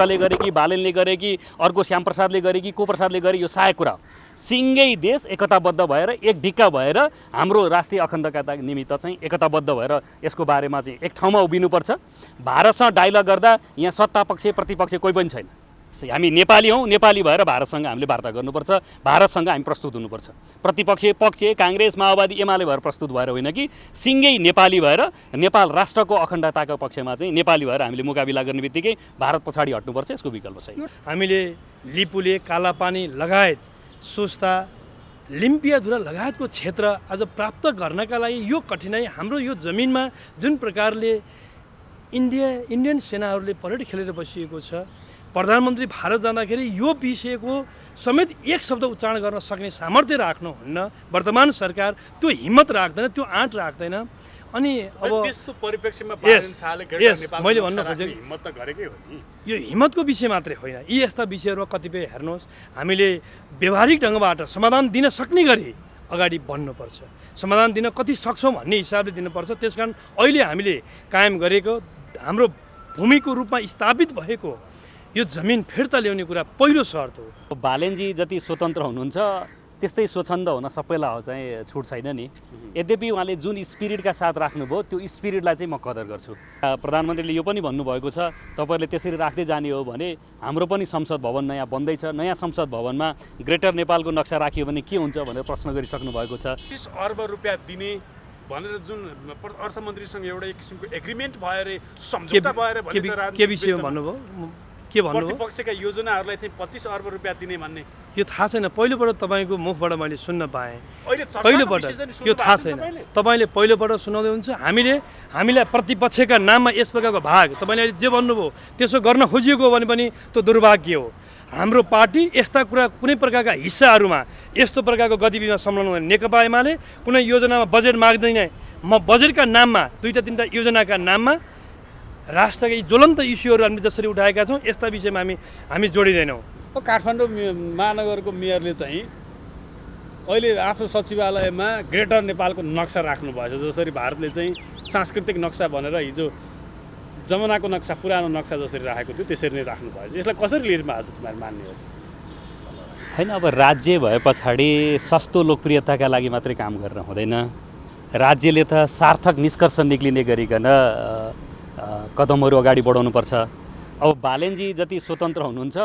विष्टले गरे कि बालेनले गरे कि अर्को श्यामप्रसादले गरे कि को प्रसादले गरे यो सहायक कुरा हो। सिङ्गै देश एकताबद्ध भएर एक ढिक्का भएर हाम्रो राष्ट्रिय अखण्डता निमित्त चाहिँ एकताबद्ध भएर यसको बारेमा चाहिँ एक ठाउँमा उभिनुपर्छ। भारतसँग डाइलग गर्दा यहाँ सत्तापक्ष प्रतिपक्ष कोही पनि छैन। हामी नेपाली हौँ, नेपाली भएर भारतसँग हामीले वार्ता गर्नुपर्छ, भारतसँग हामी प्रस्तुत हुनुपर्छ। प्रतिपक्ष पक्ष काङ्ग्रेस माओवादी एमाले भएर प्रस्तुत भएर होइन कि सिङ्गै नेपाली भएर नेपाल राष्ट्रको अखण्डताको पक्षमा चाहिँ नेपाली भएर हामीले मुकाबिला गर्ने बित्तिकै भारत पछाडि हट्नुपर्छ। यसको विकल्प छैन। हामीले लिपुले, कालापानी लगायत सोस्ता, लिम्पियाधुरा लगायतको क्षेत्र आज प्राप्त गर्नका लागि यो कठिनाइ हाम्रो यो जमिनमा जुन प्रकारले इन्डियन सेनाहरूले परेड खेलेर बसिएको छ, प्रधानमन्त्री भारत जाँदाखेरि यो विषयको समेत एक शब्द उच्चारण गर्न सक्ने सामर्थ्य राख्नुहुन्न वर्तमान सरकार। त्यो हिम्मत राख्दैन, त्यो आँट राख्दैन। अनि अब त्यस्तो परिप्रेक्ष्यमा मैले भन्न खोजेको हिम्मत त गरेकै हो नि। यो हिम्मतको विषय मात्रै होइन, यी यस्ता विषयहरूमा कतिपय हेर्नुहोस् हामीले व्यवहारिक ढङ्गबाट समाधान दिन सक्ने गरी अगाडि बढ्नुपर्छ। समाधान दिन कति सक्छौँ भन्ने हिसाबले दिनुपर्छ। त्यसकारण अहिले हामीले कायम गरेको हाम्रो भूमिको रूपमा स्थापित भएको यो जमिन फिर्ता ल्याउने कुरा पहिलो शर्त हो। बालेनजी जति स्वतन्त्र हुनुहुन्छ त्यस्तै स्वच्छन्द हुन सबैलाई चाहिँ छुट छैन नि। यद्यपि उहाँले जुन स्पिरिटका साथ राख्नुभयो त्यो स्पिरिटलाई चाहिँ म कदर गर्छु। प्रधानमन्त्रीले यो पनि भन्नुभएको छ, तपाईँहरूले त्यसरी राख्दै जाने हो भने हाम्रो पनि संसद भवन नयाँ बन्दैछ, नयाँ संसद भवनमा ग्रेटर नेपालको नक्सा राखियो भने के हुन्छ भनेर प्रश्न गरिसक्नु भएको छ। 30 अर्ब रुपियाँ दिने भनेर जुन अर्थमन्त्रीसँग एउटा एक किसिमको एग्रिमेन्ट भएर सम्झौता भएर के विषयमा भन्नुभयो, के भन्नुभयो? प्रतिपक्षका योजनाहरूलाई चाहिँ 25 अर्ब रुपियाँ दिने भन्ने यो थाहा छैन। पहिलोपल्ट तपाईँको मुखबाट मैले सुन्न पाएँ। पहिलोपल्ट यो थाहा छैन। तपाईँले पहिलोपल्ट सुनाउँदै हुन्छ। हामीलाई प्रतिपक्षका नाममा यस प्रकारको भाग तपाईँले जे भन्नुभयो त्यसो गर्न खोजिएको हो भने पनि त्यो दुर्भाग्य हो। हाम्रो पार्टी यस्ता कुरा कुनै प्रकारका हिस्साहरूमा यस्तो प्रकारको गतिविधिमा संलग्न हुँदैन। नेकपा एमाले कुनै योजनामा बजेट माग्दैन। म बजेटका नाममा दुईटा तिनवटा योजनाका नाममा राष्ट्रका यी ज्वलन्त इस्युहरू हामीले जसरी उठाएका छौँ यस्ता विषयमा हामी जोडिँदैनौँ। काठमाडौँ महानगरको मेयरले चाहिँ अहिले आफ्नो सचिवालयमा ग्रेटर नेपालको नक्सा राख्नुभएछ। जसरी भारतले चाहिँ सांस्कृतिक नक्सा भनेर हिजो जमानाको नक्सा, पुरानो नक्सा जसरी राखेको थियो त्यसरी नै राख्नुभएछ। यसलाई कसरी लिरमा आएको छ तपाईँहरू मान्ने हो? होइन, अब राज्य भए पछाडि सस्तो लोकप्रियताका लागि मात्रै काम गर्न हुँदैन। राज्यले त सार्थक निष्कर्ष निक्लिने गरिकन कदमहरू अगाडि बढाउनुपर्छ। अब बालेनजी जति स्वतन्त्र हुनुहुन्छ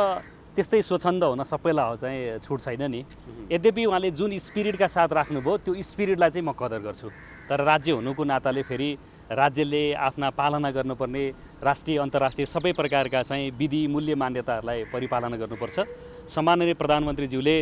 त्यस्तै स्वच्छन्द हुन सबैलाई चाहिँ छुट छैन नि। यद्यपि उहाँले जुन स्पिरिटका साथ राख्नुभयो त्यो स्पिरिटलाई चाहिँ म कदर गर्छु। तर राज्य हुनुको नाताले फेरि राज्यले आफ्ना पालना गर्नुपर्ने राष्ट्रिय अन्तर्राष्ट्रिय सबै प्रकारका चाहिँ विधि मूल्य मान्यताहरूलाई परिपालना गर्नुपर्छ। सम्माननीय प्रधानमन्त्रीज्यूले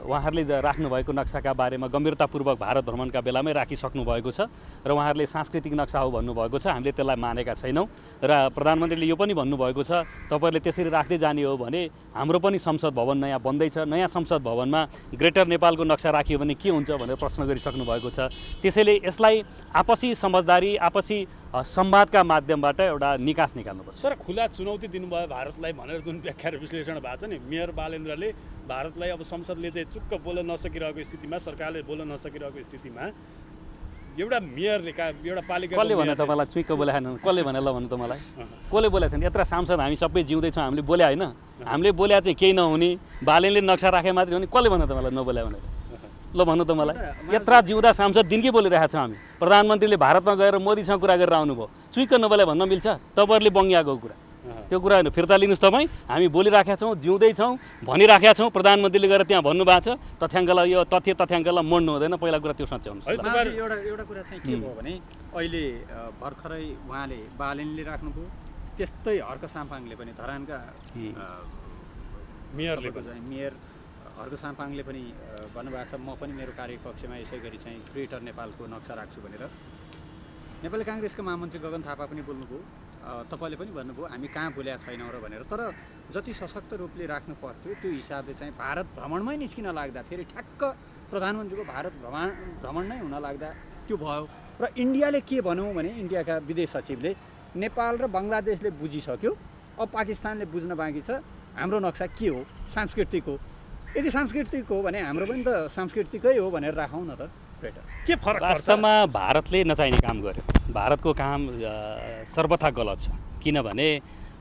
उहाँहरूले राख्नुभएको नक्साका बारेमा गम्भीरतापूर्वक भारत भ्रमणका बेलामै राखिसक्नु भएको छ र उहाँहरूले सांस्कृतिक नक्सा हो भन्नुभएको छ। हामीले त्यसलाई मानेका छैनौँ र प्रधानमन्त्रीले यो पनि भन्नुभएको छ, तपाईँहरूले त्यसरी राख्दै जाने हो भने हाम्रो पनि संसद भवन नयाँ बन्दैछ, नयाँ संसद भवनमा ग्रेटर नेपालको नक्सा राखियो भने के हुन्छ भनेर प्रश्न गरिसक्नु भएको छ। त्यसैले यसलाई आपसी समझदारी, आपसी संवादका माध्यमबाट एउटा निकास निकाल्नुपर्छ। तर खुला चुनौती दिनुभयो भारतलाई भनेर जुन व्याख्या र विश्लेषण भएको छ नि, मेयर बालेन्द्रले भारतलाई अब संसदले चाहिँ चुक्क बोल्न नसकिरहेको स्थितिमा, सरकारले बोल्न नसकिरहेको स्थितिमा एउटा मेयरले एउटा पालिका कसले भने तपाईँलाई चुक्क बोलाएन? कसले भने ल भन्नु त मलाई? कसले बोलेको छैन? यत्र सांसद हामी सबै जिउँदैछौँ, हामीले बोले होइन? हामीले बोल्या चाहिँ केही नहुने, बालेनले नक्सा राखे मात्रै हो नि, कसले भने तपाईँलाई नबोल्या भनेर? ल भन्नु त मलाई। यत्र जिउँदा सांसद दिनकै बोलिरहेका छौँ हामी। प्रधानमन्त्रीले भारतमा गएर मोदीसँग कुरा गरेर आउनुभयो, चुइक्क नबोल्या भन्न मिल्छ? तपाईँहरूले बङ्गियाको कुरा त्यो कुरा होइन, फिर्ता लिनुहोस् तपाईँ। हामी बोलिराखेका छौँ, जिउँदैछौँ, भनिराखेका छौँ। प्रधानमन्त्रीले गएर त्यहाँ भन्नुभएको छ, तथ्याङ्कलाई यो तथ्याङ्कलाई मोड्नु हुँदैन, पहिला कुरा त्यो सच्याउनु। एउटा कुरा चाहिँ के भयो भने अहिले भर्खरै उहाँले बालेनले राख्नुभयो, त्यस्तै हर्क साम्पाङले पनि धरानका मेयर हर्क साम्पाङले पनि भन्नुभएको छ म पनि मेरो कार्यकक्षमा यसै गरी चाहिँ ग्रेटर नेपालको नक्सा राख्छु भनेर। नेपाली काङ्ग्रेसका महामन्त्री गगन थापा पनि बोल्नुभयो, तपाईँले पनि भन्नुभयो हामी कहाँ बोलेका छैनौँ र भनेर। तर जति सशक्त रूपले राख्नु पर्थ्यो त्यो हिसाबले चाहिँ भारत भ्रमणमै निस्किन लाग्दा फेरि ठ्याक्क प्रधानमन्त्रीको भारत भ्रमण नै हुन लाग्दा त्यो भयो। र इन्डियाले के भनौँ भने इन्डियाका विदेश सचिवले नेपाल र बङ्गलादेशले बुझिसक्यो, अब पाकिस्तानले बुझ्न बाँकी छ हाम्रो नक्सा के हो, सांस्कृतिक हो। यदि सांस्कृतिक हो भने हाम्रो पनि त सांस्कृतिकै हो भनेर राखौँ न त। के फरक वास्तवमा भारतले नचाहिने काम गर्यो। भारतको काम सर्वथा गलत छ, किनभने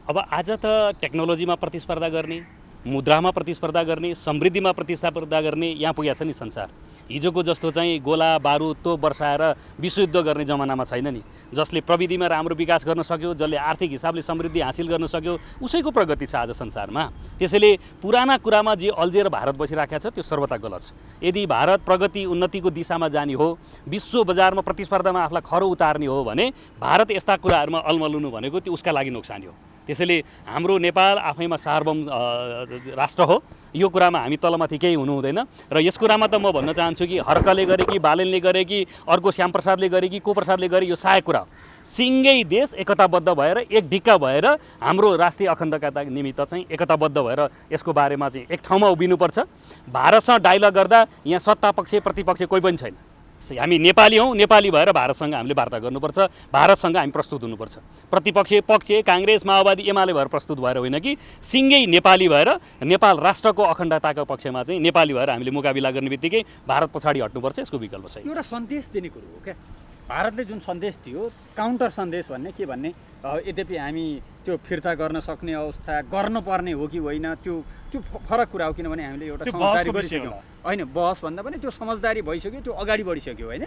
अब आज त टेक्नोलोजीमा प्रतिस्पर्धा गर्ने, मुद्रामा प्रतिस्पर्धा गर्ने, समृद्धिमा प्रतिस्पर्धा गर्ने यहाँ पुगेको छ नि संसार। हिजोको जस्तो चाहिँ गोला बारुद तोप बर्साएर विश्वयुद्ध गर्ने जमानामा छैन नि। जसले प्रविधिमा राम्रो विकास गर्न सक्यो, जसले आर्थिक हिसाबले समृद्धि हासिल गर्न सक्यो, उसैको प्रगति छ आज संसारमा। त्यसैले पुराना कुरामा जे अल्झिएर भारत बसिराखेको छ त्यो सर्वथा गलत छ। यदि भारत प्रगति उन्नतिको दिशामा जाने हो, विश्व बजारमा प्रतिस्पर्धामा आफूलाई खरो उतार्ने हो भने भारत यस्ता कुराहरूमा अल्मलिनु भनेको त्यो उसका लागि नोक्सानी हो। त्यसैले हाम्रो नेपाल आफैमा सार्वभौम राष्ट्र हो, यो कुरामा हामी तलमाथि केही हुनु हुँदैन। र यस कुरामा त म भन्न चाहन्छु कि हर्कले गरे कि बालेनले गरे कि अर्को श्यामप्रसादले गरे कि को प्रसादले गरे, यो सहायक कुरा हो। सिङ्गै देश एकताबद्ध भएर एक ढिक्का भएर हाम्रो राष्ट्रिय अखण्डता निमित्त चाहिँ एकताबद्ध भएर यसको बारेमा चाहिँ एक ठाउँमा उभिनुपर्छ। भारतसँग डायलग गर्दा यहाँ सत्तापक्ष प्रतिपक्ष कोही पनि छैन। हामी नेपाली हौँ, नेपाली भएर भारतसँग हामीले वार्ता गर्नुपर्छ, भारतसँग हामी प्रस्तुत हुनुपर्छ। प्रतिपक्ष पक्ष काङ्ग्रेस माओवादी एमाले भएर प्रस्तुत भएर होइन कि सिङ्गै नेपाली भएर नेपाल राष्ट्रको अखण्डताको पक्षमा चाहिँ नेपाली भएर हामीले मुकाबिला गर्ने बित्तिकै भारत पछाडि हट्नुपर्छ। यसको विकल्प छैन। एउटा सन्देश दिने कुरो हो क्या। भारतले जुन सन्देश दियो, काउन्टर सन्देश भन्ने के भन्ने, यद्यपि हामी त्यो फिर्ता गर्न सक्ने अवस्था गर्नुपर्ने हो कि होइन त्यो त्यो फरक कुरा हो। किनभने हामीले एउटा समझदारी गरिसक्यौँ होइन, बहस भन्दा पनि त्यो समझदारी भइसक्यो, त्यो अगाडि बढिसक्यो होइन।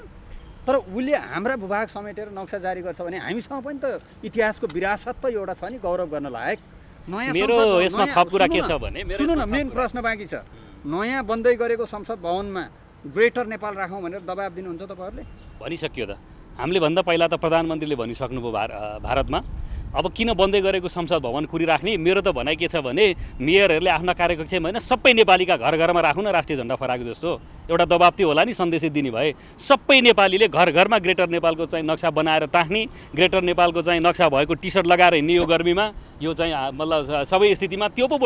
तर उसले हाम्रा भूभाग समेटेर नक्सा जारी गर्छ भने हामीसँग पनि त इतिहासको विरासत त एउटा छ नि, गौरव गर्न लायक। नयाँ मेरो यसमा थप कुरा के छ भने सुन्नु न, मेन प्रश्न बाँकी छ। नयाँ बन्दै गरेको संसद भवनमा ग्रेटर नेपाल राखौँ भनेर दबाब दिनुहुन्छ तपाईँहरूले? भनिसक्यो त, हामीले भन्दा पहिला त प्रधानमन्त्रीले भनिसक्नुभयो भारतमा। अब किन बन्दै गरेको संसद भवन कुरिराख्ने? मेरो त भनाइ के छ भने मेयरहरूले आफ्ना कार्यकक्षमा होइन सबै नेपालीका घर घरमा राखौँ न राष्ट्रिय झन्डा फहराएको जस्तो एउटा दबाब त्यो होला नि। सन्देश दिने भए सबै नेपालीले घर घरमा ग्रेटर नेपालको चाहिँ नक्सा बनाएर टाँक्ने, ग्रेटर नेपालको चाहिँ नक्सा भएको टी सर्ट लगाएर हिँड्ने यो गर्मीमा, यो चाहिँ मतलब सबै स्थितिमा त्यो पो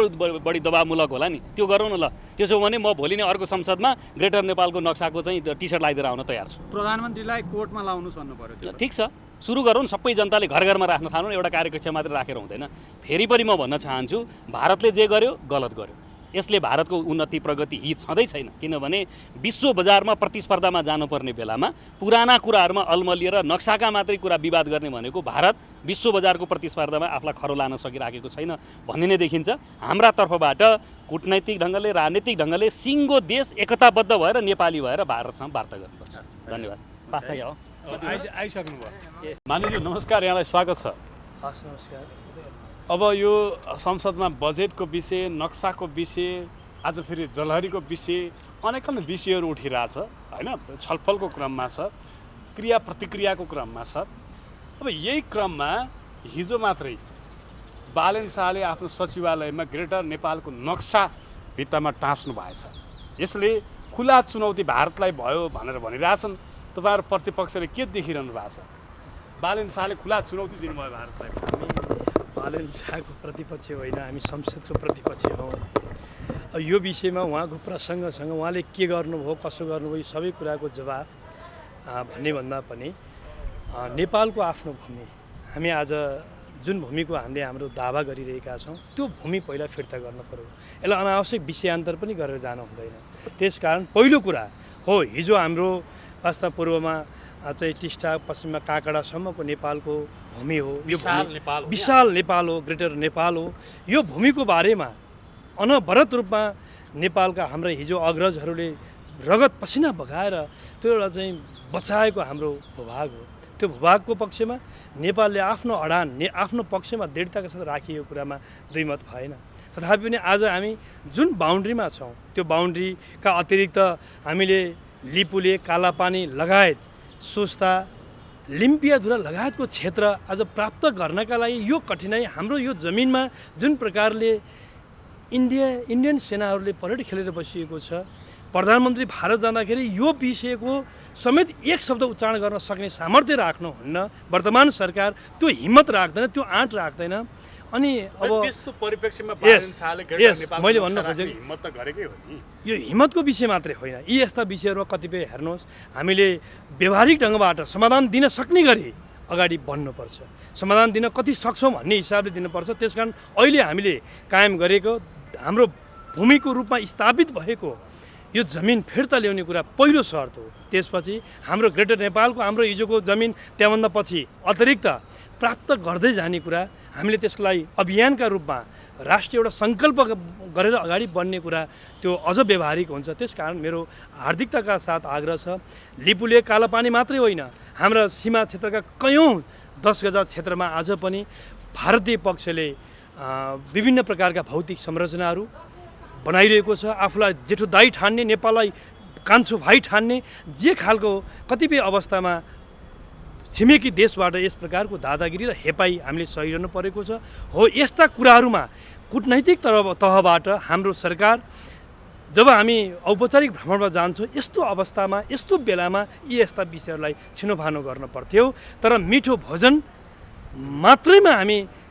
बढी दबावमूलक होला नि। त्यो गरौँ न ल। त्यसो भने म भोलि नै अर्को संसदमा ग्रेटर नेपालको नक्साको चाहिँ टी सर्ट लगाइदिएर आउन तयार छु। प्रधानमन्त्रीलाई कोर्टमा लाउनुहोस् भन्नु पर्यो। ठिक छ, सुरु गरौँ। सबै जनताले घर घरमा राख्न थाल्नु, एउटा कार्यकक्ष मात्र राखेर हुँदैन। फेरि पनि म भन्न चाहन्छु, भारतले जे गर्यो गलत गर्यो। यसले भारतको उन्नति प्रगति हित छँदै छैन। किनभने विश्व बजारमा प्रतिस्पर्धामा जानुपर्ने बेलामा पुराना कुराहरूमा अल्मलिएर नक्साका मात्रै कुरा विवाद गर्ने भनेको भारत विश्व बजारको प्रतिस्पर्धामा आफूलाई खरो लान सकिराखेको छैन भन्ने नै देखिन्छ। हाम्रा तर्फबाट कूटनैतिक ढङ्गले, राजनीतिक ढङ्गले सिङ्गो देश एकताबद्ध भएर नेपाली भएर भारतसँग वार्ता गर्नुपर्छ। धन्यवाद। पासा हो आइसक्नु भयो। मानिज्यू नमस्कार, यहाँलाई स्वागत छ। हस्, नमस्कार। अब यो संसदमा बजेटको विषय, नक्साको विषय, आज फेरि जलहरीको विषय, अनेकन विषयहरू उठिरहेछ होइन, छलफलको क्रममा छ, क्रिया प्रतिक्रियाको क्रममा छ। अब यही क्रममा हिजो मात्रै बालेन शाहले आफ्नो सचिवालयमा ग्रेटर नेपालको नक्सा भित्तामा टाँस्नु भएछ। यसले खुला चुनौती भारतलाई भयो भनेर भनिरहेछन्। तपाईँहरू प्रतिपक्षले के देखिरहनु भएको छ? बालेन शाहले खुला चुनौती दिनुभयो भारतलाई। बालेन शाहको प्रतिपक्ष होइन, हामी संसदको प्रतिपक्ष हौँ। यो विषयमा उहाँको प्रसङ्गसँग उहाँले के गर्नुभयो, कसो गर्नुभयो, यो सबै कुराको जवाब भन्ने भन्दा पनि नेपालको आफ्नो भूमि, हामी आज जुन भूमिको हामीले हाम्रो दावा गरिरहेका छौँ त्यो भूमि पहिला फिर्ता गर्न पर्यो। यसलाई अनावश्यक विषयान्तर पनि गरेर जानु हुँदैन। त्यसकारण पहिलो कुरा हो, हिजो हाम्रो वास्तव पूर्वमा चाहिँ टिस्टा, पश्चिममा काँक्रासम्मको नेपालको भूमि हो। यो विशाल नेपाल हो, ग्रेटर नेपाल हो। यो भूमिको बारेमा अनवरत रूपमा नेपालका हाम्रा हिजो अग्रजहरूले रगत पसिना बगाएर त्यो एउटा चाहिँ बचाएको हाम्रो भूभाग हो। त्यो भूभागको पक्षमा नेपालले आफ्नो अडान, आफ्नो पक्षमा दृढताका साथ राखिएको कुरामा दुई मत भएन। तथापि पनि आज हामी जुन बााउन्ड्रीमा छौँ त्यो बााउन्ड्रीका अतिरिक्त हामीले लिपुले, कालापानी लगायत सोस्ता, लिम्पियाधुरा लगायतको क्षेत्र आज प्राप्त गर्नका लागि यो कठिनाइ हाम्रो यो जमिनमा जुन प्रकारले इन्डियन सेनाहरूले परेड खेलेर बसिएको छ। प्रधानमन्त्री भारत जाँदाखेरि यो विषयको समेत एक शब्द उच्चारण गर्न सक्ने सामर्थ्य राख्नुहुन्न। वर्तमान सरकार त्यो हिम्मत राख्दैन, त्यो आँट राख्दैन। अनि अब त्यस्तो परिप्रेक्ष्यमा बालेन शाहले ग्रेटर नेपालको मैले भन्न खोजेको हिम्मत त गरेकै हो नि। यो हिम्मतको विषय मात्रै होइन, यी यस्ता विषयहरूमा कतिपय हेर्नुहोस् हामीले व्यवहारिक ढङ्गबाट समाधान दिन सक्ने गरी अगाडि बढ्नुपर्छ। समाधान दिन कति सक्छौँ भन्ने हिसाबले दिनुपर्छ। त्यसकारण अहिले हामीले कायम गरेको हाम्रो भूमिको रूपमा स्थापित भएको यो जमिन फिर्ता ल्याउने कुरा पहिलो शर्त हो। त्यसपछि हाम्रो ग्रेटर नेपालको हाम्रो हिजोको जमिन त्यहाँभन्दा पछि अतिरिक्त प्राप्त गर्दै जाने कुरा हामीले त्यसलाई अभियानका रूपमा राष्ट्रिय एउटा सङ्कल्प गरेर अगाडि बढ्ने कुरा त्यो अझ व्यवहारिक हुन्छ। त्यसकारण मेरो हार्दिकताका साथ आग्रह छ, लिपुले कालापानी मात्रै होइन, हाम्रा सीमा क्षेत्रका कयौँ 10 गजा क्षेत्रमा आज पनि भारतीय पक्षले विभिन्न प्रकारका भौतिक संरचनाहरू बनाइरहेको छ। आफूलाई जेठो दाइ ठान्ने, नेपाललाई कान्छो भाइ ठान्ने, जे खालको कतिपय अवस्थामा छिमेकी देशबाट यस प्रकारको दादागिरी र हेपाई हामीले सहिरहनु परेको छ। हो, यस्ता कुराहरूमा कूटनैतिक तहबाट हाम्रो सरकार जब हामी औपचारिक भ्रमणमा जान्छौँ, यस्तो अवस्थामा यस्तो बेलामा यस्ता विषयहरूलाई छिनोफानो गर्न पर्थ्यो। तर मिठो भोजन मात्रैमा हामी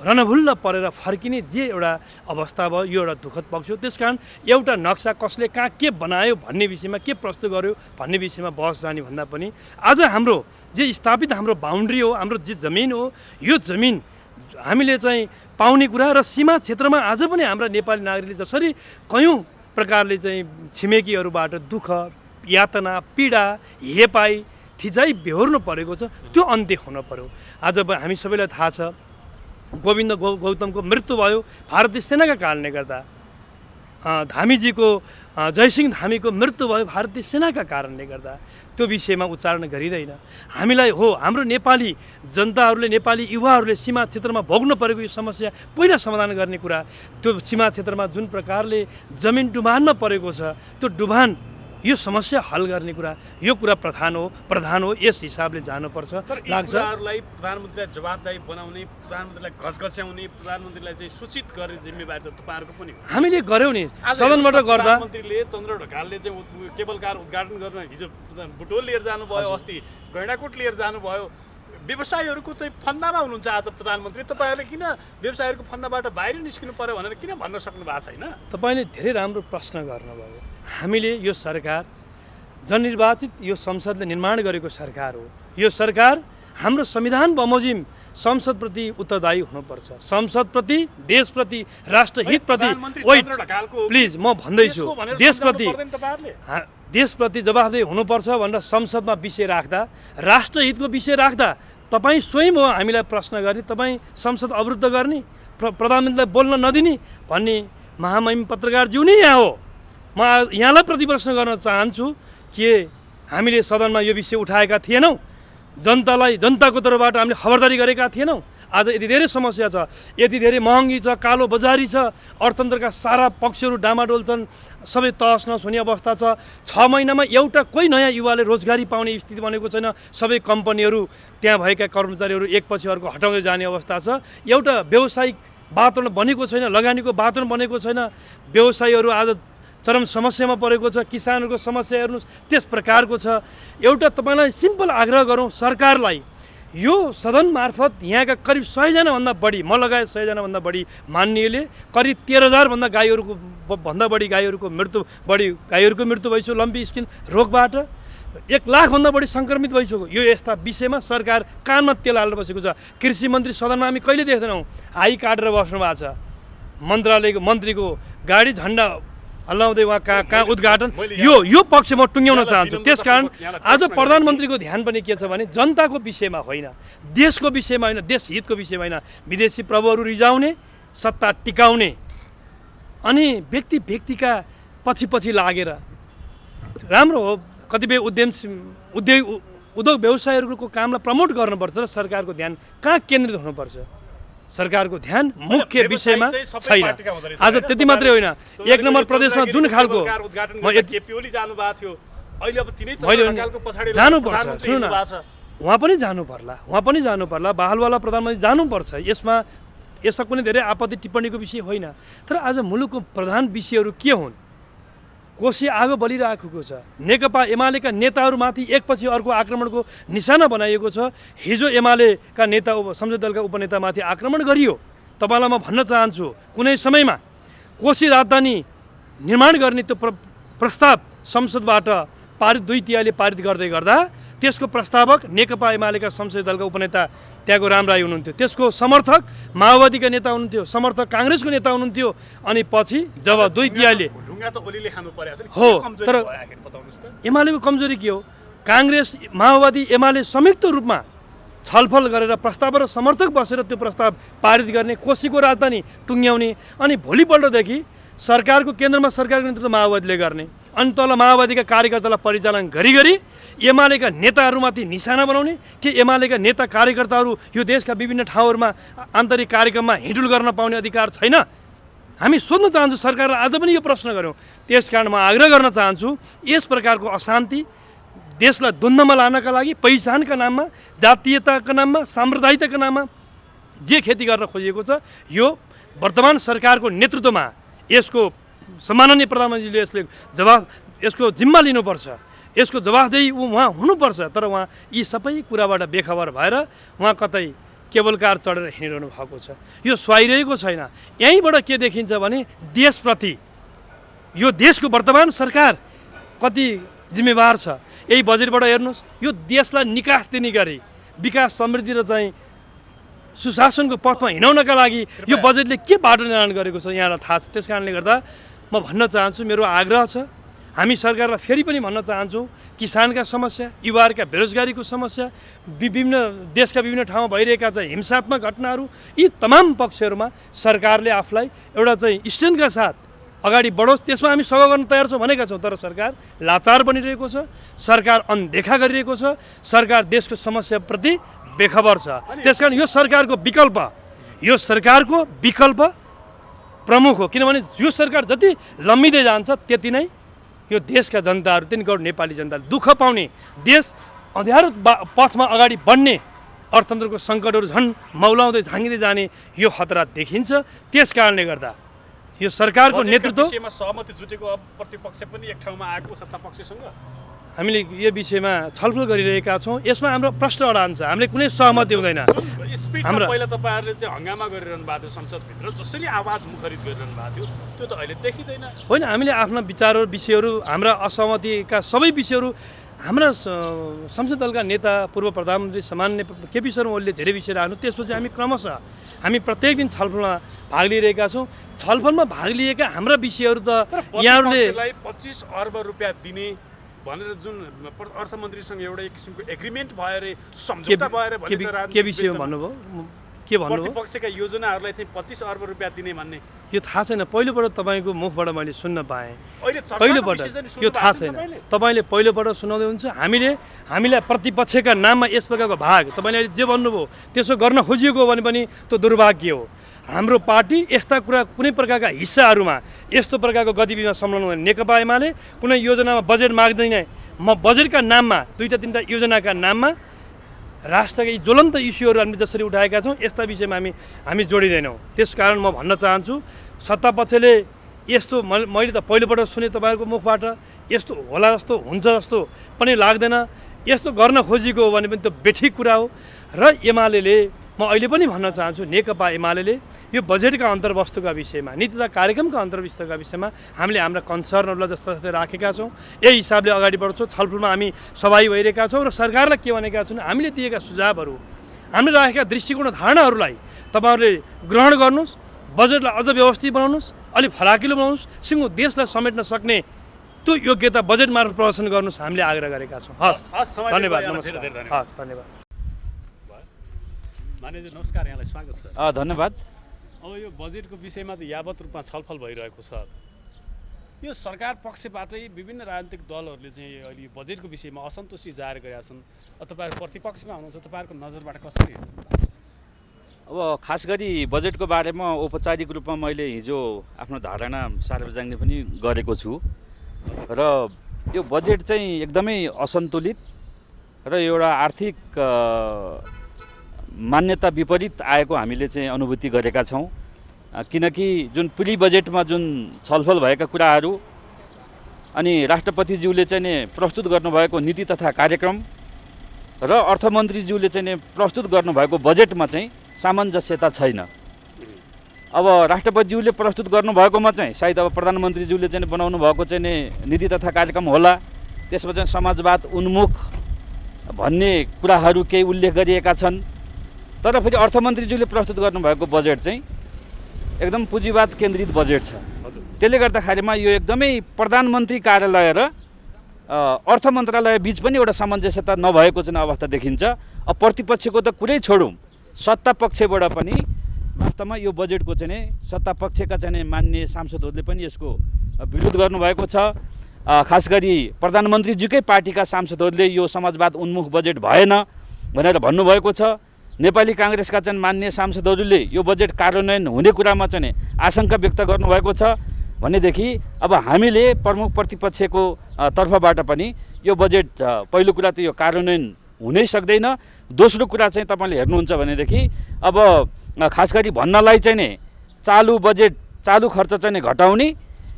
रणभुल्ल परेर फर्किने जे एउटा अवस्था भयो, यो एउटा दुःखद पक्ष हो। त्यसकारण एउटा नक्सा कसले कहाँ के बनायो भन्ने विषयमा, के प्रस्तुत गर्यो भन्ने विषयमा बहस जाने भन्दा पनि आज हाम्रो जे स्थापित हाम्रो बााउन्ड्री हो, हाम्रो जे जमिन हो, यो जमिन हामीले चाहिँ पाउने कुरा र सीमा क्षेत्रमा आज पनि हाम्रा नेपाली नागरिकले जसरी कयौँ प्रकारले चाहिँ छिमेकीहरूबाट दुःख, यातना, पीडा, हेपाई, थिजाइ बेहोर्नु परेको छ, त्यो अन्त्य हुन पर्यो। आज हामी सबैलाई थाहा छ, गोविन्द गौतमको मृत्यु भयो भारतीय सेनाका कारणले गर्दा, धामीजीको जयसिंह धामीको मृत्यु भयो भारतीय सेनाका कारणले गर्दा। त्यो विषयमा उच्चारण गरिँदैन। हामीलाई हो, हाम्रो नेपाली जनताहरूले, नेपाली युवाहरूले सीमा क्षेत्रमा भोग्नु परेको यो समस्या पहिला समाधान गर्ने कुरा, त्यो सीमा क्षेत्रमा जुन प्रकारले जमिन डुबानमा परेको छ, त्यो डुबान यो समस्या हल गर्ने कुरा, यो कुरा प्रधान हो। यस हिसाबले जानुपर्छ लाग्छ। कुराहरूलाई प्रधानमन्त्रीलाई जवाबदायी बनाउने, प्रधानमन्त्रीलाई घचघच्याउने, प्रधानमन्त्रीलाई चाहिँ सूचित गर्ने जिम्मेवारी त तपाईँहरूको पनि हो। हामीले गर्यौँ नि, सदनबाट गर्दा प्रधानमन्त्रीले चन्द्र ढकालले चाहिँ केबल कार उद्घाटन गर्न हिजो बुटोल लिएर जानुभयो, अस्ति गैँडाकोट लिएर जानुभयो। व्यवसायीहरूको चाहिँ फन्दामा हुनुहुन्छ आज प्रधानमन्त्री, तपाईँहरूले किन व्यवसायीहरूको फन्दाबाट बाहिर निस्किनु पर्यो भनेर किन भन्न सक्नु भएको छैन? तपाईँले धेरै राम्रो प्रश्न गर्नुभयो। हामीले यो सरकार जननिर्वाचित यो संसदले निर्माण गरेको सरकार हो। यो सरकार हाम्रो संविधान बमोजिम संसदप्रति उत्तरदायी हुनुपर्छ, संसदप्रति, देशप्रति, राष्ट्रहितप्रति। प्लिज म भन्दैछु, देशप्रति जवाफदेही हुनुपर्छ भनेर संसदमा विषय राख्दा, राष्ट्रहितको विषय राख्दा तपाईँ स्वयं हो हामीलाई प्रश्न गर्ने, तपाईँ संसद अवरुद्ध गर्ने, प्रधानमन्त्रीलाई बोल्न नदिने भन्ने महामहिम पत्रकारज्यू नै यहाँ हो। म यहाँलाई प्रतिप्रश्न गर्न चाहन्छु कि हामीले सदनमा यो विषय उठाएका थिएनौँ, जनताको तर्फबाट हामीले खबरदारी गरेका थिएनौँ। आज यति धेरै समस्या छ, यति धेरै महँगी छ, कालो बजारी छ, अर्थतन्त्रका सारा पक्षहरू डामाडोल छन्, सबै तहस नहस हुने अवस्था छ। 6 महिनामा एउटा कोही नयाँ युवाले रोजगारी पाउने स्थिति बनेको छैन। सबै कम्पनीहरू, त्यहाँ भएका कर्मचारीहरू एकपछि अर्को हटाउँदै जाने अवस्था छ। एउटा व्यावसायिक वातावरण बनेको छैन, लगानीको वातावरण बनेको छैन। व्यवसायीहरू आज चरम समस्यामा परेको छ, किसानहरूको समस्या हेर्नुहोस् त्यस प्रकारको छ। एउटा तपाईँलाई सिम्पल आग्रह गरौँ सरकारलाई, यो सदन मार्फत यहाँका करिब 100 जनाभन्दा बढी, म लगायत 100 जनाभन्दा बढी मान्यले करिब 13,000 भन्दा बढी गाईहरूको मृत्यु भइसक्यो लम्पी स्किन रोगबाट। 1 लाखभन्दा बढी सङ्क्रमित भइसक्यो। यो यस्ता विषयमा सरकार कानमा तेल हालेर बसेको छ। कृषि मन्त्री सदनमा हामी कहिले देख्दैनौँ, हाई काटेर बस्नु भएको छ। मन्त्रालयको मन्त्रीको गाडी झन्डा हल्लाउँदै उहाँ कहाँ उद्घाटन, यो पक्ष म टुङ्ग्याउन चाहन्छु। त्यसकारण आज प्रधानमन्त्रीको ध्यान पनि के छ भने जनताको विषयमा होइन, देशको विषयमा होइन, देश हितको विषयमा होइन, विदेशी प्रभुहरू रिजाउने, सत्ता टिकाउने अनि व्यक्तिका पछि लागेर राम्रो हो। कतिपय उद्योग व्यवसायहरूको कामलाई प्रमोट गर्नुपर्छ र सरकारको ध्यान कहाँ केन्द्रित हुनुपर्छ। सरकारको ध्यान मुख्य विषयमा छैन। आज त्यति मात्रै होइन, 1 नम्बर प्रदेशमा जुन खालको जानुपर्छ, सुन्नु न, उहाँ पनि जानु पर्ला, बहालवाला प्रधानमन्त्री जानुपर्छ। यसमा कुनै धेरै आपत्ति टिप्पणीको विषय होइन। तर आज मुलुकको प्रधान विषयहरू के हुन्? कोशी आगो बलिरहेको छ, नेकपा एमालेका नेताहरूमाथि एकपछि अर्को आक्रमणको निशाना बनाइएको छ। हिजो एमालेका नेता, संसदीय दलका उपनेतामाथि आक्रमण गरियो। तपाईँलाई म भन्न चाहन्छु, कुनै समयमा कोशी राजधानी निर्माण गर्ने त्यो प्रस्ताव संसदबाट पारित 2/3 पारित गर्दै गर्दा त्यसको प्रस्तावक नेकपा एमालेका संसदीय दलका उपनेता त्यहाँको रामराई हुनुहुन्थ्यो, त्यसको समर्थक माओवादीका नेता हुनुहुन्थ्यो, समर्थक काङ्ग्रेसको नेता हुनुहुन्थ्यो। अनि पछि जब 2/3 हो, तर एमालेको कमजोरी के हो? काङ्ग्रेस, माओवादी, एमाले संयुक्त रूपमा छलफल गरेर प्रस्ताव र समर्थक बसेर त्यो प्रस्ताव पारित गर्ने, कोशीको राजधानी टुङ्ग्याउने, अनि भोलिपल्टदेखि सरकारको केन्द्रमा सरकारको नेतृत्व माओवादीले गर्ने, अनि तल माओवादीका कार्यकर्तालाई परिचालन गरी एमालेका नेताहरूमाथि निशाना बनाउने कि एमालेका नेता कार्यकर्ताहरू यो देशका विभिन्न ठाउँहरूमा आन्तरिक कार्यक्रममा हिँडुल गर्न पाउने अधिकार छैन? हामी सोध्न चाहन्छौँ सरकारलाई, आज पनि यो प्रश्न गऱ्यौँ। त्यसकारण म आग्रह गर्न चाहन्छु, यस प्रकारको अशान्ति देशलाई द्वन्द्वमा लानका लागि पहिचानका नाममा, जातीयताका नाममा, साम्प्रदायिकताका नाममा जे खेती गर्न खोजिएको छ, यो वर्तमान सरकारको नेतृत्वमा यसको सम्माननीय प्रधानमन्त्रीले यसको जिम्मा लिनुपर्छ, यसको जवाफदेही उहाँ हुनुपर्छ। तर उहाँ यी सबै कुराबाट बेखबर भएर उहाँ कतै केबल कार चढेर हिँडिरहनु भएको छ। यो सुहाइरहेको छैन। यहीँबाट के देखिन्छ भने देशप्रति यो देशको वर्तमान सरकार कति जिम्मेवार छ। यही बजेटबाट हेर्नुहोस्, यो देशलाई निकास दिने गरी विकास समृद्धि र चाहिँ सुशासनको पथमा हिँडाउनका लागि यो बजेटले के बाटो निर्माण गरेको छ यहाँलाई थाहा छ। त्यस कारणले गर्दा म भन्न चाहन्छु, मेरो आग्रह छ, हामी सरकारलाई फेरि पनि भन्न चाहन्छौँ, किसानका समस्या, युवाहरूका बेरोजगारीको समस्या, विभिन्न देशका विभिन्न ठाउँमा भइरहेका चाहिँ हिंसात्मक घटनाहरू, यी तमाम पक्षहरूमा सरकारले आफूलाई एउटा चाहिँ स्ट्रेन्थका साथ अगाडि बढोस्, त्यसमा हामी सघाउ गर्न तयार छौँ भनेका छौँ। तर सरकार लाचार बनिरहेको छ, सरकार अनदेखा गरिरहेको छ, सरकार देशको समस्याप्रति बेखबर छ। त्यसकारण यो सरकारको विकल्प प्रमुख हो, किनभने यो सरकार जति लम्बिँदै जान्छ त्यति नै यो देशका जनताहरू, 3 करोड नेपाली जनताले दुःख पाउने, देश अँध्यारो पथमा अगाडि बढ्ने, अर्थतन्त्रको सङ्कटहरू झन् मौलाउँदै झाँगिँदै जाने यो खतरा देखिन्छ। त्यस कारणले गर्दा यो सरकारको नेतृत्व सहमति जुटेको, अब प्रतिपक्ष पनि एक ठाउँमा आएको सत्ता पक्षसँग हामीले यो विषयमा छलफल गरिरहेका छौँ। यसमा हाम्रो प्रश्न अडान्छ, हामीले कुनै सहमति हुँदैन। स्पिडमा पहिला तपाईँहरूले चाहिँ हङ्गामा गरिरहनु भएको थियो संसदभित्र, जसरी आवाज मुखरित गरिरहनु भएको थियो, त्यो त अहिले देखिँदैन। होइन, हामीले आफ्ना विचारहरू, विषयहरू, हाम्रा असहमतिका सबै विषयहरू हाम्रा संसद दलका नेता पूर्व प्रधानमन्त्री सामान्य केपी शर्मा ओलीले धेरै विषय राख्नु, त्यसपछि हामी क्रमशः हामी प्रत्येक दिन छलफलमा भाग लिइरहेका छौँ। छलफलमा भाग लिएका हाम्रा विषयहरू त यहाँहरूले 25 अर्ब रुपियाँ दिने भनेर जुन अर्थमन्त्रीसँग एउटा एक किसिमको एग्रिमेन्ट भयो रे, सम्झौता भयो रे भन्छ, के विषयमा भन्नुभयो, के भन्नुभयो? प्रतिपक्षका योजनाहरूलाई चाहिँ 25 अर्ब रुपियाँ दिने भन्ने यो थाहा छैन। पहिलोपल्ट तपाईँको मुखबाट मैले सुन्न पाएँ, अहिले पहिलोपल्ट यो थाहा छैन। तपाईँले पहिलोपल्ट सुनाउँदै हुन्छ। हामीलाई प्रतिपक्षका नाममा यस प्रकारको भाग, तपाईँले जे भन्नुभयो त्यसो गर्न खोजिएको हो भने पनि त्यो दुर्भाग्य हो। हाम्रो पार्टी यस्ता कुरा कुनै प्रकारका हिस्साहरूमा यस्तो प्रकारको गतिविधिमा संलग्न हुने नेकपा एमाले कुनै योजनामा बजेट माग्दैन। म बजेटका नाममा 2-3 योजनाका नाममा राष्ट्रका यी ज्वलन्त इस्युहरू हामीले जसरी उठाएका छौँ, यस्ता विषयमा हामी जोडिँदैनौँ। त्यसकारण म भन्न चाहन्छु, सत्तापक्षले यस्तो मैले त पहिलोपल्ट सुने तपाईँहरूको मुखबाट, यस्तो होला जस्तो हुन्छ जस्तो पनि लाग्दैन। यस्तो गर्न खोजेको हो भने पनि त्यो बेठिक कुरा हो। र एमाले, म अहिले पनि भन्न चाहन्छु, नेकपा एमाले यो बजेटका अन्तर्वस्तुका विषयमा, नीति तथा कार्यक्रमका अन्तर्वस्तुका विषयमा हामीले हाम्रा कन्सर्नहरूलाई जस्ता राखेका छौँ। यही हिसाबले अगाडि बढ्छौँ। छलफलमा हामी सहभागी भइरहेका छौँ र सरकारलाई के भनेका छौँ, हामीले दिएका सुझावहरू, हामीले राखेका दृष्टिकोण धारणाहरूलाई तपाईँहरूले ग्रहण गर्नुहोस्, बजेटलाई अझ व्यवस्थित बनाउनुहोस्, अलिक फराकिलो बनाउनुहोस्, सिङ्गो देशलाई समेट्न सक्ने त्यो योग्यता बजेट मार्फत प्रदर्शन गर्नुहोस्, हामीले आग्रह गरेका छौँ। हस्, धन्यवाद। नमस्कार। हस्, धन्यवाद। मान्यजी नमस्कार, यहाँलाई स्वागत छ। धन्यवाद। अब यो बजेटको विषयमा त यावत रूपमा छलफल भइरहेको छ। यो सरकार पक्षबाटै विभिन्न राजनीतिक दलहरूले चाहिँ अहिले बजेटको विषयमा असन्तुष्टि जाहेर गरेका छन्। तपाईँहरू प्रतिपक्षमा हुनुहुन्छ, तपाईँहरूको नजरबाट कसरी हेर्नु? अब खास गरी बजेटको बारेमा औपचारिक रूपमा मैले हिजो आफ्नो धारणा सार्वजनिक पनि गरेको छु र यो बजेट चाहिँ एकदमै असन्तुलित र एउटा आर्थिक मान्यता विपरीत आएको हामीले चाहिँ अनुभूति गरेका छौँ। किनकि जुन प्री बजेटमा जुन छलफल भएका कुराहरू अनि राष्ट्रपतिज्यूले चाहिँ नि प्रस्तुत गर्नुभएको नीति तथा कार्यक्रम र अर्थमन्त्रीज्यूले चाहिँ नि प्रस्तुत गर्नुभएको बजेटमा चाहिँ सामञ्जस्यता छैन। अब राष्ट्रपतिज्यूले प्रस्तुत गर्नुभएकोमा चाहिँ सायद अब प्रधानमन्त्रीज्यूले चाहिँ बनाउनु भएको चाहिँ नि नीति तथा कार्यक्रम होला, त्यसमा चाहिँ समाजवाद उन्मुख भन्ने कुराहरू केही उल्लेख गरिएका छन्। तर फेरि अर्थमन्त्रीज्यूले प्रस्तुत गर्नुभएको बजेट चाहिँ एकदम पुँजीवाद केन्द्रित बजेट छ। त्यसले गर्दाखेरिमा यो एकदमै प्रधानमन्त्री कार्यालय र अर्थ मन्त्रालय बिच पनि एउटा सामञ्जस्यता नभएको चाहिँ अवस्था देखिन्छ। अब प्रतिपक्षको त कुरै छोडौँ, सत्ता पक्षबाट पनि वास्तवमा यो बजेटको चाहिँ नि सत्ता पक्षका चाहिँ मान्य सांसदहरूले पनि यसको विरोध गर्नुभएको छ। खास गरी प्रधानमन्त्रीज्यूकै पार्टीका सांसदहरूले यो समाजवाद उन्मुख बजेट भएन भनेर भन्नुभएको छ। नेपाली काङ्ग्रेसका चाहिँ मान्य सांसदहरूले यो बजेट कार्यान्वयन हुने कुरामा चाहिँ आशंका व्यक्त गर्नुभएको छ। भनेदेखि अब हामीले प्रमुख प्रतिपक्षको तर्फबाट पनि यो बजेट पहिलो कुरा त यो कार्यान्वयन हुनै सक्दैन। दोस्रो कुरा चाहिँ तपाईँले हेर्नुहुन्छ भनेदेखि अब खास गरी भन्नलाई चाहिँ नि चालु बजेट चालु खर्च चाहिँ घटाउने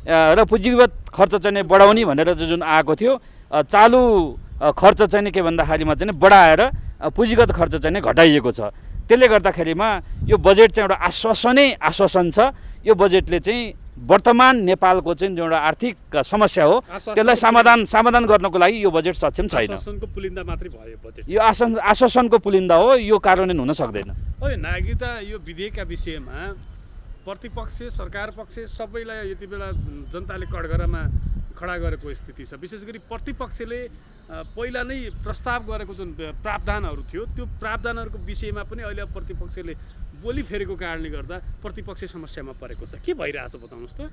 र पुँजीगत खर्च चाहिँ बढाउने भनेर जुन आएको थियो, चालु खर्च चाहिँ के भन्दाखेरिमा चाहिँ बढाएर पुँजीगत खर्च चाहिँ घटाइएको छ। त्यसले गर्दाखेरिमा यो बजेट चाहिँ एउटा आश्वासन छ। यो बजेटले चाहिँ वर्तमान नेपालको चाहिँ एउटा आर्थिक समस्या हो त्यसलाई समाधान गर्नको लागि यो बजेट सक्षम छैन। आश्वासनको पुलिन्दा मात्रै भयो बजेट। यो आश्वासनको पुलिन्दा हो, यो कार्यान्वयन हुन सक्दैन। नागरिकता यो विधेयकका विषयमा प्रतिपक्ष सरकार पक्ष सबैलाई यति बेला जनताले कठघरामा खडा गरेको स्थिति छ। विशेष गरी प्रतिपक्षले पहिला नै प्रस्ताव गरेको जुन प्रावधानहरू थियो त्यो प्रावधानहरूको विषयमा पनि अहिले प्रतिपक्षले बोली फेरेको कारणले गर्दा प्रतिपक्ष समस्यामा परेको छ। के भइरहेछ बताउनुहोस् त।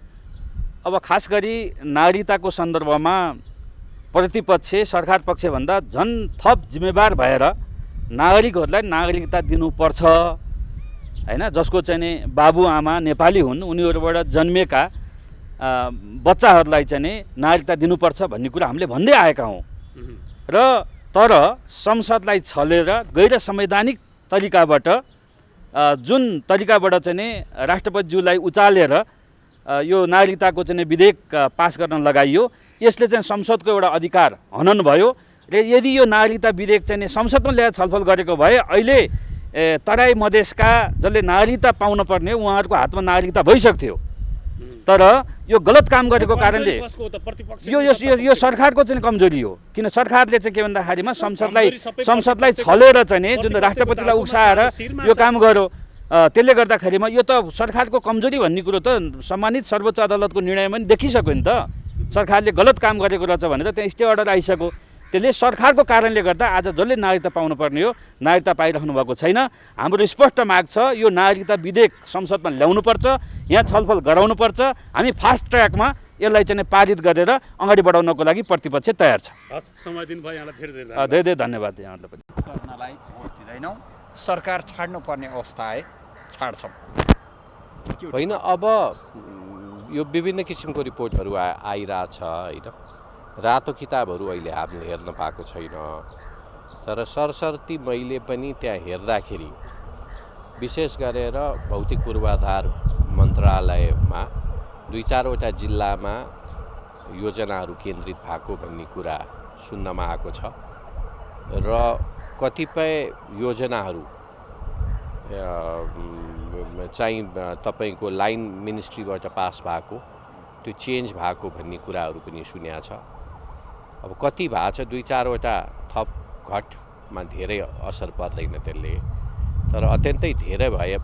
अब खास गरी नागरिकताको सन्दर्भमा प्रतिपक्ष सरकार पक्षभन्दा झन् थप जिम्मेवार भएर नागरिकहरूलाई नागरिकता दिनुपर्छ हैन, जसको चाहिँ नि बाबुआमा नेपाली हुन्, उनीहरूबाट जन्मेका बच्चाहरूलाई चाहिँ नि नागरिकता दिनुपर्छ भन्ने कुरा हामीले भन्दै आएका हौँ। र तर संसदलाई छलेर गैर संवैधानिक तरिकाबाट जुन तरिकाबाट चाहिँ नि राष्ट्रपतिज्यूलाई उचालेर यो नागरिकताको चाहिँ विधेयक पास गर्न लगाइयो, यसले चाहिँ संसदको एउटा अधिकार हनन भयो। र यदि यो नागरिकता विधेयक चाहिँ संसदमा ल्याएर छलफल गरेको भए अहिले तराई मधेसका जसले नागरिकता पाउन पर्ने उहाँहरूको हातमा नागरिकता भइसक्थ्यो। तर यो गलत काम गरेको कारणले यो सरकारको चाहिँ कमजोरी हो। किन सरकारले चाहिँ के भन्दाखेरिमा संसदलाई छलेर चाहिँ जुन राष्ट्रपतिलाई उक्साएर यो काम गर्यो, त्यसले गर्दाखेरिमा यो त सरकारको कमजोरी भन्ने कुरो त सम्मानित सर्वोच्च अदालतको निर्णयमा पनि देखिसक्यो नि त। सरकारले गलत काम गरेको रहेछ भनेर त्यहाँ स्टे अर्डर आइसक्यो। त्यसले सरकारको कारणले गर्दा आज जसले नागरिकता पाउनुपर्ने हो नागरिकता पाइराख्नु भएको छैन। हाम्रो स्पष्ट माग छ, यो नागरिकता विधेयक संसदमा ल्याउनुपर्छ, यहाँ छलफल गराउनुपर्छ। हामी फास्ट ट्र्याकमा यसलाई चाहिँ पारित गरेर अगाडि बढाउनको लागि प्रतिपक्ष तयार छ। हस्, समय दिनुभयो यहाँलाई धेरै धेरै धन्यवाद यहाँलाई पनि। गर्नलाई भोट दिँदैनौँ, सरकार छाड्नुपर्ने अवस्था आए छाड्छौँ होइन। अब यो विभिन्न किसिमको रिपोर्टहरू आइरहेछ होइन। रातो किताबहरू अहिले हामीले हेर्न पाएको छैन, तर सरसर्ती मैले पनि त्यहाँ हेर्दाखेरि विशेष गरेर भौतिक पूर्वाधार मन्त्रालयमा 2-4वटा जिल्लामा योजनाहरू केन्द्रित भएको भन्ने कुरा सुन्नमा आएको छ। र कतिपय योजनाहरू चाहिँ तपाईँको लाइन मिनिस्ट्रीबाट पास भएको, त्यो चेन्ज भएको भन्ने कुराहरू पनि सुनेको छ। अब कति भएको छ 2-4वटा थप घटमा धेरै असर पर्दैन त्यसले, तर अत्यन्तै धेरै भयो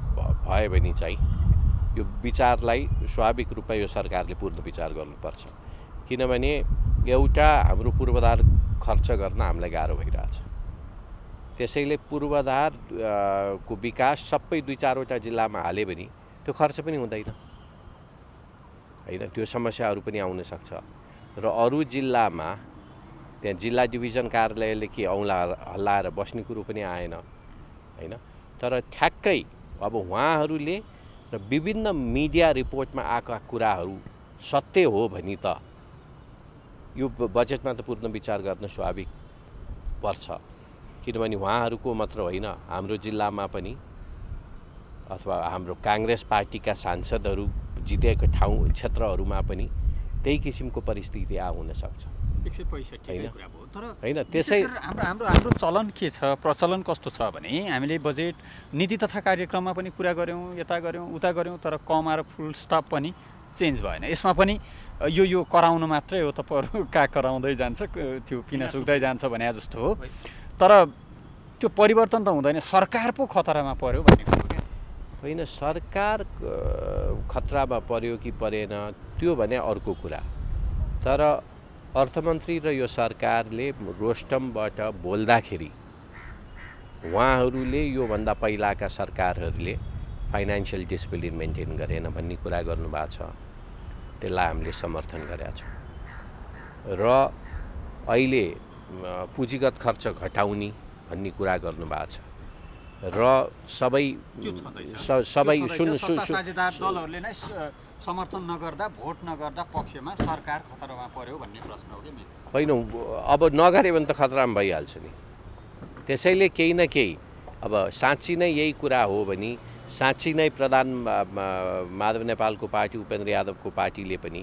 भने चाहिँ यो विचारलाई स्वाभाविक रूपमा यो सरकारले पूर्ण विचार गर्नुपर्छ। किनभने एउटा हाम्रो पूर्वाधार खर्च गर्न हामीलाई गाह्रो भइरहेछ। त्यसैले पूर्वाधार को विकास सबै 2-4वटा जिल्लामा हाले भने त्यो खर्च पनि हुँदैन होइन, त्यो समस्याहरू पनि आउन सक्छ। र अरू जिल्लामा त्यहाँ जिल्ला डिभिजन कार्यालयले के औँला हल्लाएर बस्ने कुरो पनि आएन होइन। तर ठ्याक्कै अब उहाँहरूले र विभिन्न मिडिया रिपोर्टमा आएका कुराहरू सत्य हो भने त यो बजेटमा त पूर्ण विचार गर्न स्वाभाविक पर्छ। किनभने उहाँहरूको मात्र होइन, हाम्रो जिल्लामा पनि अथवा हाम्रो काङ्ग्रेस पार्टीका सांसदहरू जितेको ठाउँ क्षेत्रहरूमा पनि त्यही किसिमको परिस्थिति हुन सक्छ। 165 कुरा भयो। तर होइन त्यसै हाम्रो चलन के छ, प्रचलन कस्तो छ भने हामीले बजेट नीति तथा कार्यक्रममा पनि कुरा गऱ्यौँ, यता गऱ्यौँ उता गऱ्यौँ, तर कमा र फुल स्टप पनि चेन्ज भएन। यसमा पनि यो कराउनु मात्रै हो त, का कराउँदै जान्छ, त्यो किन सुक्दै जान्छ भने जस्तो हो। तर त्यो परिवर्तन त हुँदैन, सरकार पो खतरामा पर्यो भन्ने कुरो क्या होइन। सरकार खतरामा पर्यो कि परेन त्यो भने अर्को कुरा, तर अर्थमन्त्री र यो सरकारले रोस्टमबाट बोल्दाखेरि उहाँहरूले योभन्दा पहिलाका सरकारहरूले फाइनेन्सियल डिसिप्लिन मेन्टेन गरेन भन्ने कुरा गर्नुभएको छ। त्यसलाई हामीले समर्थन गरेका छौँ र अहिले पुँजीगत खर्च घटाउने भन्ने कुरा गर्नुभएको छ र सबै साझेदार दलहरूले नै समर्थन नगर्दा भोट नगर्दा पक्षमा सरकार खतरामा पर्यो भन्ने प्रश्न हो कि मेरो। होइन, अब नगर्यो भने त खतरामा भइहाल्छ नि। त्यसैले केही न केही अब साँच्ची नै यही कुरा हो भने साँच्ची नै प्रधान माधव नेपालको पार्टी उपेन्द्र यादवको पार्टीले पनि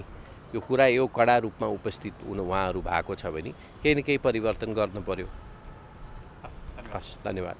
यो कुरा यो कडा रूपमा उपस्थित उहाँहरू भएको छ भने केही न केही परिवर्तन गर्नु पर्यो। हस्, धन्यवाद।